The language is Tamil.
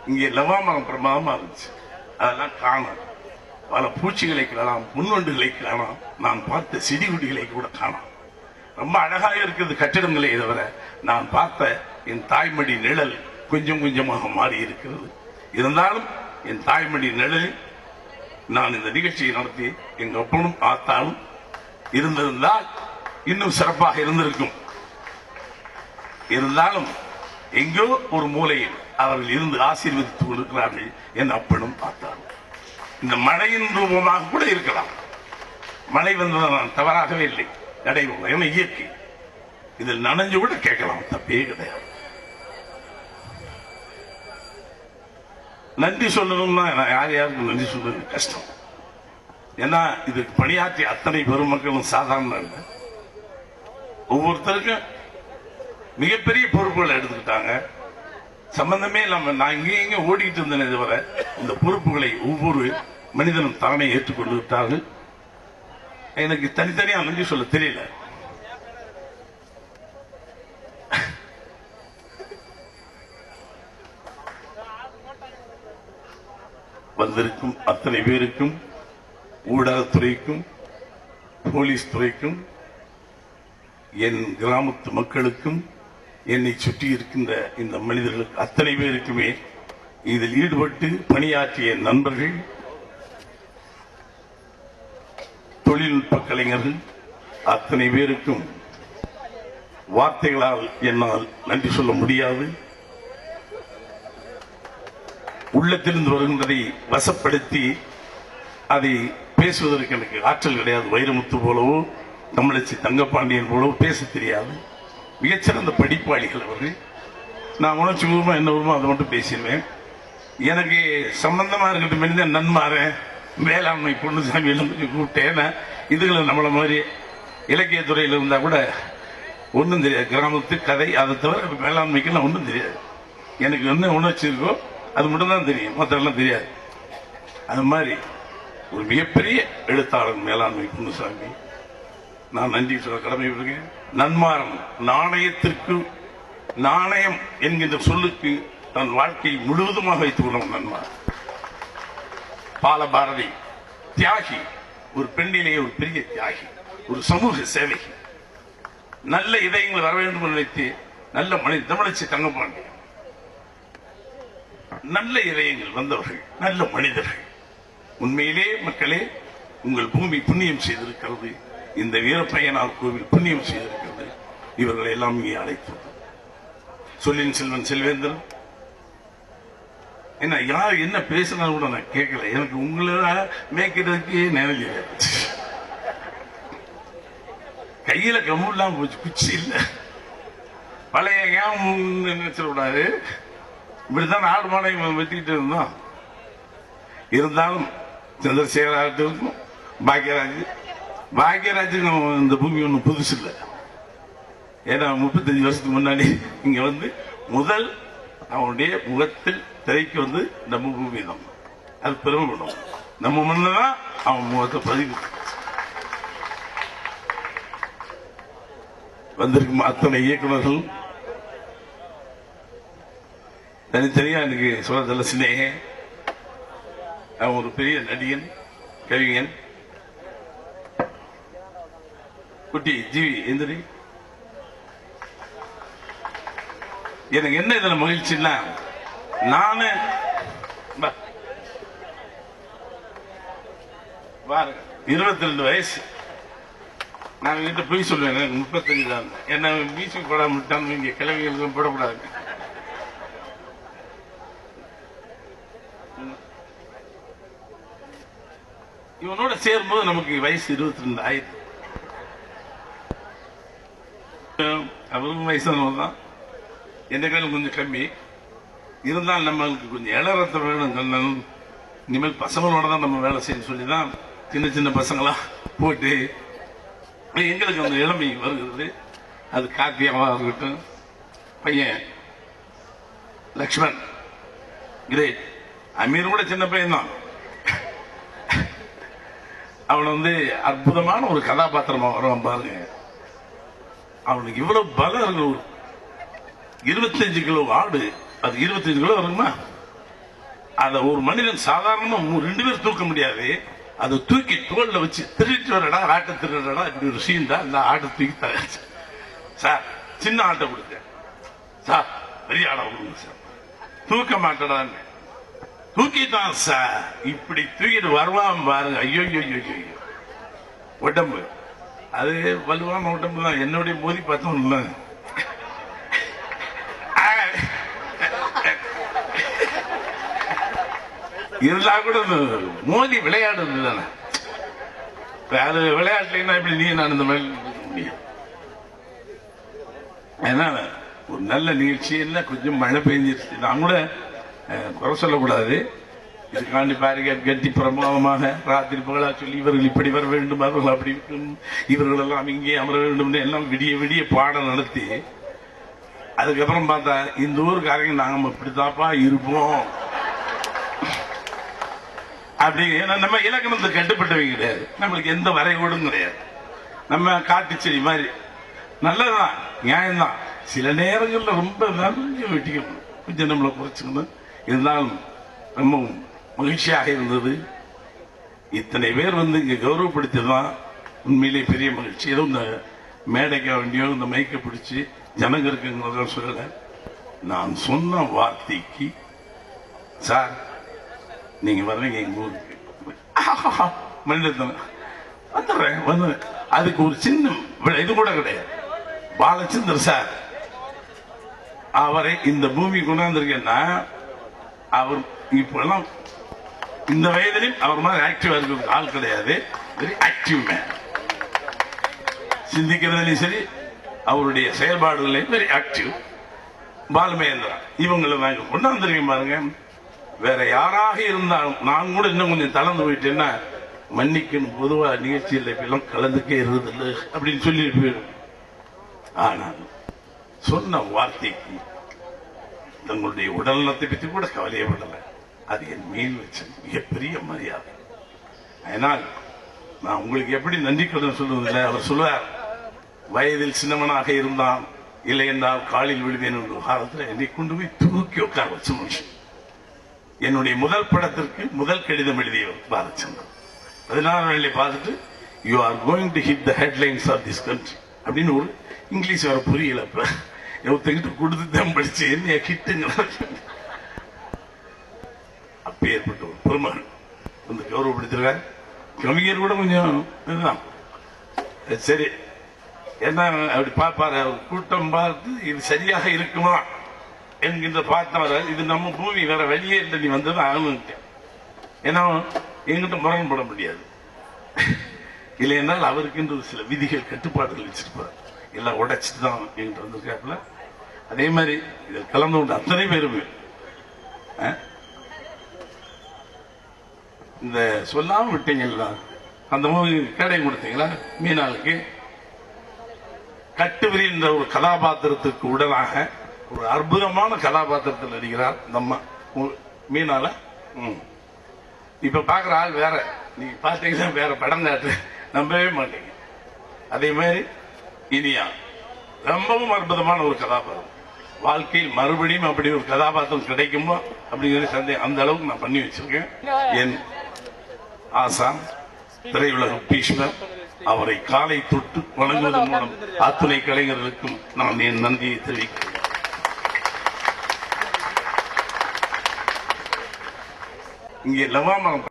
இங்கே லவாமரம் பிரமாதமா இருந்துச்சு, அதெல்லாம் காணோம். பல பூச்சிகளை காணலாம், முன்வண்டுகளை காணலாம், நான் பார்த்த செடிகுடிகளை கூட காணலாம். ரொம்ப அழகாக இருக்கிறது கட்டிடங்களை தவிர நான் பார்த்த என் தாய்மடி நிழல் கொஞ்சம் கொஞ்சமாக மாறி இருக்கிறது. இருந்தாலும் என் தாய்மடி நிழலில் நான் இந்த நிகழ்ச்சியை நடத்தி எங்க அப்பனும் ஆத்தாலும் இருந்திருந்தால் இன்னும் சிறப்பாக இருந்திருக்கும். இருந்தாலும் எங்கோ ஒரு மூலையில் அவர்கள் இருந்து ஆசீர்வதித்துக் கொண்டிருக்கிறார்கள் என் அப்பனும் ஆத்தாலும். இந்த மழையின் ரூபமாக கூட இருக்கலாம். மழை வந்தது நான் தவறாகவே இல்லை, நடைமுறை என இயற்கை. இதில் நனைஞ்சு கூட கேட்கலாம், தப்பே கிடையாது. நன்றி சொல்லணும்னா யாருக்கு நன்றி சொல்றது கஷ்டம். ஏன்னா இதுக்கு பணியாற்றிய அத்தனை பெருமக்களும் சாதாரண இல்லை. ஒவ்வொருத்தருக்கும் மிகப்பெரிய பொறுப்புகளை எடுத்துக்கிட்டாங்க. சம்பந்தமே இல்லாம நான் இங்கே ஓடிட்டு இருந்தேன். இதுவரை இந்த பொறுப்புகளை ஒவ்வொரு மனிதனும் தானே ஏற்றுக்கொண்டு விட்டார்கள். எனக்கு தனித்தனியா நன்றி சொல்ல தெரியல. வந்திருக்கும் அத்தனை பேருக்கும், ஊடகத்துறைக்கும், போலீஸ் துறைக்கும், என் கிராமத்து மக்களுக்கும், என்னை சுற்றி இருக்கின்ற இந்த மனிதர்களுக்கு அத்தனை பேருக்குமே, இதில் ஈடுபட்டு பணியாற்றிய நண்பர்கள், தொழில்நுட்ப கலைஞர்கள் அத்தனை பேருக்கும் வார்த்தைகளால் என்னால் நன்றி சொல்ல முடியாது. உள்ளத்திலிருந்து வருகின்றதை வசப்படுத்தி அதை பேசுவதற்கு எனக்கு ஆற்றல் கிடையாது. வைரமுத்து போலவோ தமிழச்சி தங்கப்பாண்டியன் போலவோ பேச தெரியாது. மிகச்சிறந்த படிப்பாளிகள் அவர்கள். நான் உணர்ச்சி பூர்வமா என்ன வருமோ அதை மட்டும் பேசிடுவேன். எனக்கு சம்பந்தமா இருக்கட்டும் மனிதன் நன்மாறேன் வேளாண்மை பொன்னுசாமி எல்லாம் கொஞ்சம் கூப்பிட்டேன். இதுகளை நம்மள மாதிரி இலக்கியத்துறையில் இருந்தா கூட ஒன்றும் தெரியாது. கிராமத்து கதை அதை தவிர வேளாண்மைக்கெல்லாம் ஒன்றும் தெரியாது. எனக்கு என்ன உணர்ச்சி இருக்கோ அது மட்டும் தான் தெரியும், மற்றெல்லாம் தெரியாது. அது மாதிரி ஒரு மிகப்பெரிய எழுத்தாளர் மேலாண்மை பொன்னுசாமி, நான் நன்றி சொல்ல கடமைப்பட்டிருக்கேன். நன்மாரம் நாணயத்திற்கு, நாணயம் என்கின்ற சொல்லுக்கு தன் வாழ்க்கையை முழுவதுமாக வைத்துக் கொள்ளும் நன்மார். பாலபாரதி தியாகி, ஒரு பெண்ணிலேயே ஒரு பெரிய தியாகி, ஒரு சமூக சேவை, நல்ல இதயங்கள் வர வேண்டும் நினைத்து நல்ல மனித தமிழச்சி தங்கப்பாண்டி, நல்ல இதயங்கள் வந்தவர்கள், நல்ல மனிதர்கள். உண்மையிலே மக்களே, உங்கள் பூமி புண்ணியம் செய்திருக்கிறது. இந்த வீரப்பையனார் கோவில் புண்ணியம் செய்திருக்கிறது. இவர்களை எல்லாம் இங்கே அழைத்தோம். சொல்லின் செல்வன் செல்வேந்திரன் என்ன யார் என்ன பேசினாலும் கூட நான் கேட்கல. எனக்கு உங்களை மேய்க்கிறதுக்கு நேரம் கையில கம்முலாம் போச்சு, குச்சி இல்லை. பழைய ஏன் நினைச்சிடக்கூடாது. இப்படித்தான் ஆடு மாடை வெட்டிக்கிட்டு இருந்தோம். இருந்தாலும் சந்திரசேகராகட்டும், பாக்கியராஜுக்கு இந்த பூமி ஒன்றும் புதுசு இல்லை. ஏன்னா 35 வருஷத்துக்கு முன்னாடி இங்க வந்து முதல் அவனுடைய முகத்தில் திரைக்கு வந்து நம்ம பூமி தான். அது பெருமைப்படும். நம்ம முன்னதான் அவன் முகத்தை பதிவு வந்திருக்கும் அத்தனை இயக்குநர்கள் தனித்தனியா எனக்கு சொல்றதில்ல. சினேகன் அவன் ஒரு பெரிய நடிகன், கவிஞன். குட்டி ஜிவி எந்திரி. எனக்கு என்ன இதுல மகிழ்ச்சின்னா, நானு 22 வயசு. நான் கிட்ட போய் சொல்லுவேன், எனக்கு 35 தான். என்ன பீச்சுக்கு போடாம விட்டான்னு இங்க கிழவிகளுக்கும் போடக்கூடாது. இவனோட சேரும்போது நமக்கு வயசு 22 ஆயிடுச்சு. அவருக்கும் வயசானவர் தான், என்னைக்கும் கொஞ்சம் கம்மி. இருந்தாலும் நம்மளுக்கு கொஞ்சம் இளரத்த வேணும். இனிமேல் பசங்களோட தான் நம்ம வேலை செய்ய சொல்லி தான் சின்ன சின்ன பசங்களா போட்டு எங்களுக்கு அந்த இளமை வருகிறது. அது கார்த்தியாவா இருக்கட்டும், பையன் லக்ஷ்மண் கிரேட், அமீர் கூட சின்ன பையன் தான். அவன் வந்து அற்புதமான ஒரு கதாபாத்திரமா வருவான் பாருங்க. அவனுக்கு இவ்வளவு பலம் இருக்கு. 25 கிலோ ஆடு, அது 25 கிலோ வருமா? அத ஒரு மனிதன் சாதாரணமா 2 பேர் தூக்க முடியாது. அதை தூக்கி தோல்ல வச்சு திருட்டு வரடா ஆட்டை திருடா இப்படி ஒரு சீன் தான். இந்த ஆட்டை தூக்கி தரச்சு சார், சின்ன ஆட்டை கொடுக்க சார், பெரிய ஆடை கொடுங்க சார், தூக்க மாட்டடான்னு தூக்கிட்டான் சார். இப்படி தூக்கிட்டு வருவான் பாருங்க. ஐயோ ஐயோ உடம்பு அது வலுவான உடம்பு தான். என்னுடைய மோதி பார்த்தோம் இல்ல, இருந்தா கூட மோதி விளையாடுறது தானே. அது விளையாட்டுலன்னா இப்படி நீ நான் இந்த மாதிரி முடியும். ஏன்னா ஒரு நல்ல நிகழ்ச்சி இல்லை, கொஞ்சம் மழை பெஞ்சிருச்சு. நான் கூட குறை சொல்லக்கூடாது. இதுக்காண்டி பேரிகேட் கட்டி பிரமாதமாக ராத்திரி பகலா சொல்லி இவர்கள் இப்படி வர வேண்டும், அவர்கள் அப்படி இவர்கள் எல்லாம் இங்கே அமர வேண்டும் எல்லாம் விடிய விடிய பாடம் நடத்தி அதுக்கப்புறம் பார்த்தா இந்த ஊருக்காரங்க நாங்க இப்படித்தாப்பா இருப்போம் அப்படி. ஏன்னா நம்ம இலக்கணத்துக்கு கட்டுப்பட்டவங்க கிடையாது, நம்மளுக்கு எந்த வரைகூடும் கிடையாது. நம்ம காட்டு செடி மாதிரி நல்லதுதான், நியாயம்தான். சில நேரங்களில் ரொம்ப நல்ல வெட்டிக்கணும், கொஞ்சம் நம்மளை குறைச்சிக்கணும். இருந்தாலும் ரொம்ப மகிழ்ச்சியாக இருந்தது. இத்தனை பேர் இங்க கௌரவப்படுத்திதான் உண்மையிலே பெரிய மகிழ்ச்சி. ஏதோ இந்த மேடைக்க வேண்டியோ இந்த மைக்க பிடிச்சி ஜனங்க இருக்குங்கிறத சொல்லல. நான் சொன்ன வார்த்தைக்கு சார் நீங்க வர்றீங்க எங்க ஊருக்கு மனிதத்தனம் வந்துடுறேன் வந்து அதுக்கு ஒரு சின்ன இது கூட கிடையாது. பாலச்சந்தர் சார் அவரை இந்த பூமி கொண்டாந்துருக்கேன்னா அவர் இப்பெல்லாம் இந்த வயதிலும் அவர் மாதிரி ஆக்டிவா இருக்க ஆள் கிடையாது. Very active man. சிந்திக்கிறதுலையும் சரி, அவருடைய செயல்பாடுகளையும் வெரி ஆக்டிவ். பாலமேந்திரா இவங்களை நாங்கள் கொண்டாந்துருக்கேன் பாருங்க. வேற யாராக இருந்தாலும் நான் கூட இன்னும் கொஞ்சம் தளர்ந்து போயிட்டேன்னா மன்னிக்கணும், பொதுவா நிகழ்ச்சியில் இப்பெல்லாம் கலந்துக்கே இருந்ததில்லை அப்படின்னு சொல்லி போயிடும். ஆனால் சொன்ன வார்த்தைக்கு தங்களுடைய உடல்நலத்தை பற்றி கூட கவலையப்படலை. அது என் மேல் வச்ச மிகப்பெரிய மரியாதை. அதனால் நான் உங்களுக்கு எப்படி நன்றி கடன் சொல்வதில்லை. அவர் சொல்வார், வயதில் சின்னவனாக இருந்தான், இல்லை என்றால் காலில் விழுவேன் என்ற காலத்தில் என்னை கொண்டு போய் தூக்கி உட்கார வச்ச மனுஷன். என்னுடைய முதல் படத்திற்கு முதல் கடிதம் எழுதியவர் பாலச்சந்தர். 16 வயதிலே பார்த்துட்டு you are going to hit the headlines of this country அப்படின்னு ஒரு இங்கிலீஷ் வர புரியல. ஒருத்தங்கிட்ட கொடுத்து தான் படிச்சு என்ன ஹிட்டுங்க. அப்பே ஏற்பட்ட ஒரு பெருமகன் வந்து கௌரவப்படுத்திருக்கார். கவிஞர் கூட கொஞ்சம் இதுதான் சரி என்ன அப்படி பார்ப்பாரு. கூட்டம் பார்த்து இது சரியாக இருக்குமா என்கின்ற பார்த்தவர இது நம்ம பூமி வேற வெளியே இல்லை, நீ வந்தது ஆகணும். ஏன்னா எங்கிட்ட முரண்பட முடியாது. இல்லை என்றால் அவருக்கு என்று சில விதிகள் கட்டுப்பாடுகள் வச்சிருப்பார். எல்லாம் உடைச்சிட்டு தான் எங்கிட்ட வந்திருக்காப்புல. அதே மாதிரி இதில் கலந்து கொண்ட அத்தனை பேருமே இந்த சொல்லாம விட்டீங்களா, அந்த மூவி கேடை கொடுத்தீங்களா மீனாளுக்கு கட்டுவிரி என்ற ஒரு கதாபாத்திரத்துக்கு உடனாக ஒரு அற்புதமான கதாபாத்திரத்தில் நடிக்கிறார் நம்ம மீனால. இப்ப பாக்குற ஆள் வேற, நீங்க பாத்தீங்கன்னா வேற படம் காட்டு நம்பவே மாட்டீங்க. அதே மாதிரி இனியா ரொம்பவும் அற்புதமான ஒரு கதாபாத்திரம். வாழ்க்கையில் மறுபடியும் அப்படி ஒரு கதாபாத்திரம் கிடைக்குமோ அப்படிங்கிற சந்தேகம் அந்த அளவுக்கு நான் பண்ணி வச்சிருக்கேன். என் ஆசான் திரையுலக பீஷ்மர் அவரை காலை தொட்டு வணங்குவதன் மூலம் அத்துணை கலைஞர்களுக்கும் நான் என் நன்றியை தெரிவிக்கிறேன். இங்கே லவாமரம்